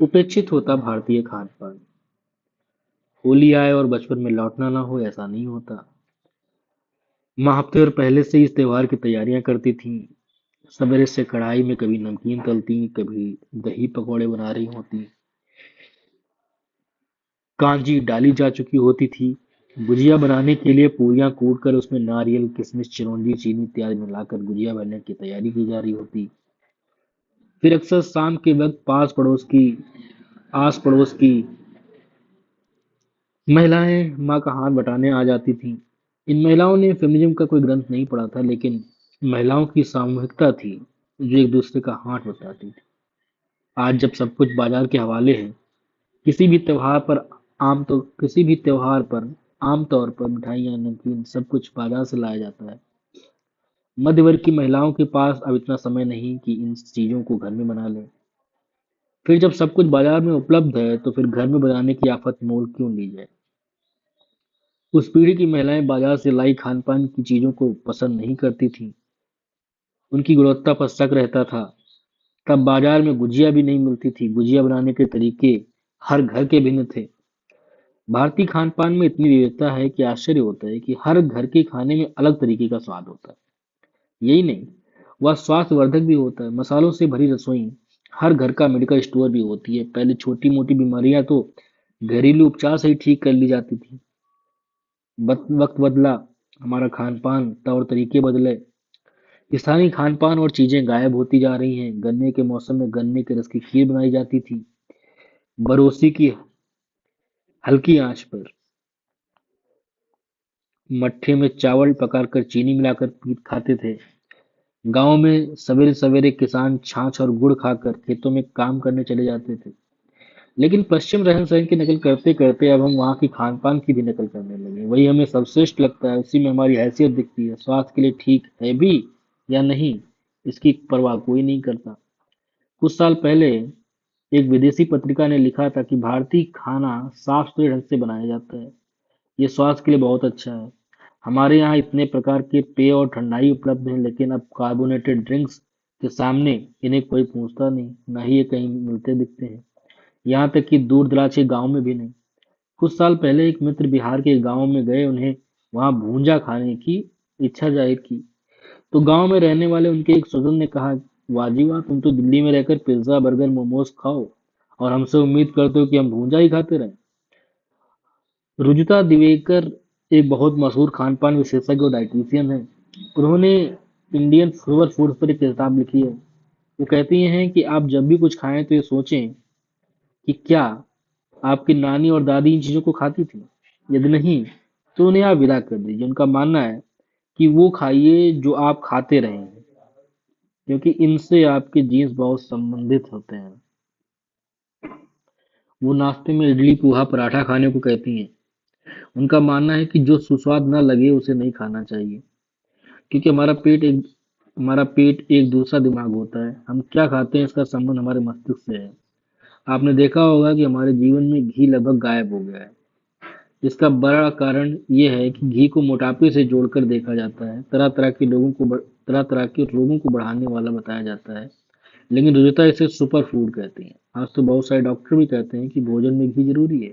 उपेक्षित होता भारतीय खान पान। होली आए और बचपन में लौटना ना हो, ऐसा नहीं होता। माँ हफ्ते और पहले से ही इस त्योहार की तैयारियां करती थी। सवेरे से कढ़ाई में कभी नमकीन तलती, कभी दही पकौड़े बना रही होती, कांजी डाली जा चुकी होती थी। गुजिया बनाने के लिए पूरियां कूट कर उसमें नारियल, किशमिश, चिरौंजी, चीनी इत्यादि मिलाकर गुजिया बनने की तैयारी की जा रही होती। फिर अक्सर शाम के वक्त आस पड़ोस की महिलाएं माँ का हाथ बटाने आ जाती थीं। इन महिलाओं ने फेमिनिज्म का कोई ग्रंथ नहीं पढ़ा था, लेकिन महिलाओं की सामूहिकता थी जो एक दूसरे का हाथ बटाती थी। आज जब सब कुछ बाजार के हवाले है, किसी भी त्योहार पर किसी भी त्योहार पर आमतौर पर मिठाइयाँ, नमकीन सब कुछ बाजार से लाया जाता है। मध्य वर्ग की महिलाओं के पास अब इतना समय नहीं कि इन चीजों को घर में बना लें। फिर जब सब कुछ बाजार में उपलब्ध है, तो फिर घर में बनाने की आफत मोल क्यों ली जाए। उस पीढ़ी की महिलाएं बाजार से लाई खान पान की चीजों को पसंद नहीं करती थीं। उनकी गुणवत्ता पर शक रहता था। तब बाजार में गुजिया भी नहीं मिलती थी। गुजिया बनाने के तरीके हर घर के भिन्न थे। भारतीय खान पान में इतनी विविधता है कि आश्चर्य होता है कि हर घर के खाने में अलग तरीके का स्वाद होता है। यही नहीं, वह स्वास्थ्यवर्धक भी होता है। मसालों से भरी रसोई हर घर का मेडिकल स्टोर भी होती है। पहले छोटी मोटी बीमारियां तो घरेलू उपचार से ही ठीक कर ली जाती थी। वक्त बदला, हमारा खान पान तौर तरीके बदले। स्थानीय खान पान और चीजें गायब होती जा रही हैं। गन्ने के मौसम में गन्ने के रस की खीर बनाई जाती थी, बरोसी की हल्की आंच पर। मट्ठे में चावल पकाकर चीनी मिलाकर पी खाते थे। गांव में सवेरे सवेरे किसान छाछ और गुड़ खाकर खेतों में काम करने चले जाते थे। लेकिन पश्चिम रहन सहन की नकल करते करते अब हम वहाँ की खान पान की भी नकल करने लगे। वही हमें सर्वश्रेष्ठ लगता है, उसी में हमारी हैसियत दिखती है। स्वास्थ्य के लिए ठीक है भी या नहीं, इसकी परवाह कोई नहीं करता। कुछ साल पहले एक विदेशी पत्रिका ने लिखा था कि भारतीय खाना साफ सुथरे ढंग से बनाया जाता है, ये स्वास्थ्य के लिए बहुत अच्छा है। हमारे यहाँ इतने प्रकार के पेय और ठंडाई उपलब्ध हैं, लेकिन अब कार्बोनेटेड ड्रिंक्स के सामने इन्हें कोई पूछता नहीं, ना ही ये कहीं मिलते दिखते हैं। यहाँ तक कि दूर दराज के गांव में भी नहीं। कुछ साल पहले एक मित्र बिहार के गांव में गए, उन्हें वहां भूंजा खाने की इच्छा जाहिर की। तो गांव में रहने वाले उनके एक स्वजन ने कहा, वाह जी वाह, तुम तो दिल्ली में रहकर पिज्जा, बर्गर, मोमोज खाओ और हमसे उम्मीद करते हो कि हम भूंजा ही खाते रहें। रुजुता दिवेकर एक बहुत मशहूर खान पान विशेषज्ञ और डाइटिशियन है। उन्होंने इंडियन सुपर फूड्स पर एक किताब लिखी है। वो कहती हैं कि आप जब भी कुछ खाएं तो ये सोचें कि क्या आपकी नानी और दादी इन चीजों को खाती थी। यदि नहीं, तो उन्हें आप विदा कर दीजिए। उनका मानना है कि वो खाइए जो आप खाते रहे हैं, क्योंकि इनसे आपके जीन्स बहुत संबंधित होते हैं। वो नाश्ते में इडली, पोहा, पराठा खाने को कहती हैं। उनका मानना है कि जो सुस्वाद न लगे उसे नहीं खाना चाहिए, क्योंकि हमारा पेट एक दूसरा दिमाग होता है। हम क्या खाते हैं इसका संबंध हमारे मस्तिष्क से है। आपने देखा होगा कि हमारे जीवन में घी लगभग गायब हो गया है। इसका बड़ा कारण ये है कि घी को मोटापे से जोड़कर देखा जाता है, तरह तरह के रोगों को बढ़ाने वाला बताया जाता है। लेकिन रुजुता इसे सुपर फूड कहती हैं। आज तो बहुत सारे डॉक्टर भी कहते हैं कि भोजन में घी जरूरी है।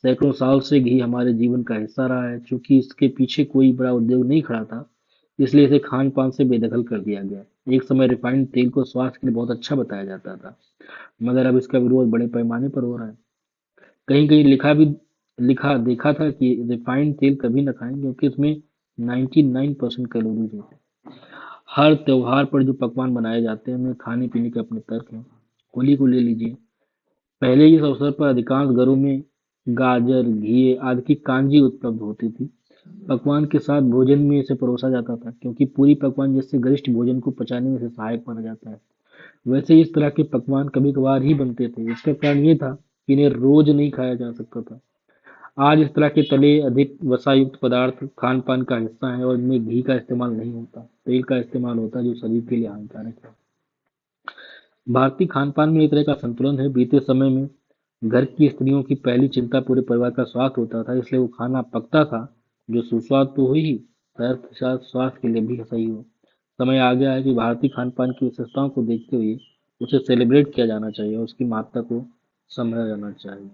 सैकड़ों साल से घी हमारे जीवन का हिस्सा रहा है। चूंकि इसके पीछे कोई बड़ा उद्योग नहीं खड़ा था, इसलिए इसे खान पान से बेदखल कर दिया गया। एक समय रिफाइंड तेल को स्वास्थ्य के लिए बहुत अच्छा बताया जाता था, मगर अब इसका विरोध बड़े पैमाने पर हो रहा है। कहीं कहीं लिखा देखा था कि रिफाइंड तेल कभी न खाएं, क्योंकि इसमें 99% कैलोरीज होते हैं। हर त्योहार पर जो पकवान बनाए जाते हैं, उनमें खाने पीने के अपने तर्क हैं। होली को ले लीजिए। पहले इस अवसर पर अधिकांश घरों में गाजर, घी आदि की कांजी उपलब्ध होती थी। पकवान के साथ भोजन में इसे परोसा जाता था, क्योंकि पूरी पकवान जैसे गरिष्ठ भोजन को पचाने में इसे सहायक माना जाता है। वैसे इस तरह के पकवान कभी कभार ही बनते थे। इसका कारण ये था कि इन्हें रोज नहीं खाया जा सकता था। आज इस तरह के तले अधिक वसायुक्त पदार्थ खान पान का हिस्सा है और इनमें घी का इस्तेमाल नहीं होता, तेल का इस्तेमाल होता है, जो शरीर के लिए हानिकारक है। भारतीय खान पान में एक तरह का संतुलन है। बीते समय में घर की स्त्रियों की पहली चिंता पूरे परिवार का स्वास्थ्य होता था, इसलिए वो खाना पकता था जो सुस्वाद तो हो ही, साथ साथ स्वास्थ्य के लिए भी सही हो। समय आ गया है कि भारतीय खान पान की विशेषताओं को देखते हुए उसे सेलिब्रेट किया जाना चाहिए, उसकी महत्ता को समझा जाना चाहिए।